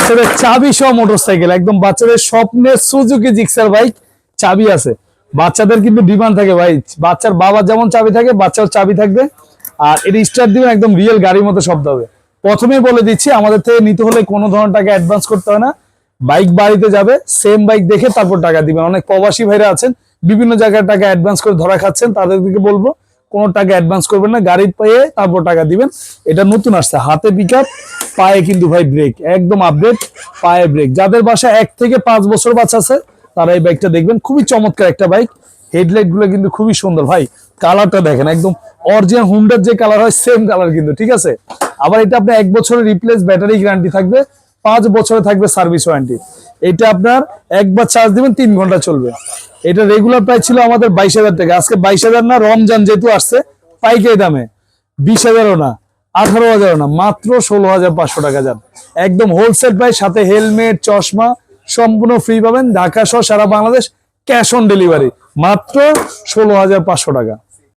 বাচ্চাদের চাবি সহ মোটরসাইকেল, একদম বাচ্চাদের স্বপ্নের সুজুকি জিক্সার বাইক, চাবি আছে। বাচ্চাদের কিন্তু ডিমান্ড থাকে ভাই, বাচ্চার বাবার যেমন চাবি থাকে বাচ্চার চাবি থাকবে। আর এটা স্টার্ট দিবেন একদম রিয়েল গাড়ির মতো শব্দ হবে। প্রথমেই বলে দিচ্ছি, আমাদের থেকে নিতে হলে কোনো ধরনের টাকা অ্যাডভান্স করতে হয় না। বাইক বাড়িতে যাবে, সেম বাইক দেখে তারপর টাকা দিবেন। অনেক প্রবাসী ভাইরা আছেন বিভিন্ন জায়গায় টাকা অ্যাডভান্স করে ধরা খাচ্ছেন, তাদেরকে বলবো কোনো টাকা অ্যাডভান্স করবেন না, গাড়ি পেয়ে তারপর টাকা দিবেন। এটা নতুন আসছে, হাতে পিকআপ, পায়ে কিন্তু ভাই ব্রেক, একদম আপডেট, পায়ে ব্রেক। যাদের বাসায় 1 থেকে 5 বছর বাচ্চা আছে তারা এই বাইকটা দেখবেন, খুবই চমৎকার একটা বাইক। হেডলাইট গুলো কিন্তু খুবই সুন্দর ভাই, কালারটা দেখেন একদম অরিজিনাল হুন্ডার যে কালার হয় সেম কালার কিন্তু, ঠিক আছে। আবার এটা আপনার 1 বছরের রিপ্লেস ব্যাটারি গ্যারান্টি থাকবে, 5 বছরে থাকবে সার্ভিস ওয়ারেন্টি। এটা আপনার একবার চার্জ দিবেন 3 ঘন্টা চলবে। এটা রেগুলার প্রাইস ছিল আমাদের 22,000 টাকা, আজকে 22,000 না, রমজান যেহেতু আসছে পাইকারি দামে 20,000ও না, 18,000ও না, মাত্র 16,500 টাকা। যান একদম হোলসেল প্রাইস, সাথে হেলমেট, চশমা সম্পূর্ণ ফ্রি পাবেন। ঢাকা সহ সারা বাংলাদেশ ক্যাশ অন ডেলিভারি, মাত্র 16,500 টাকা।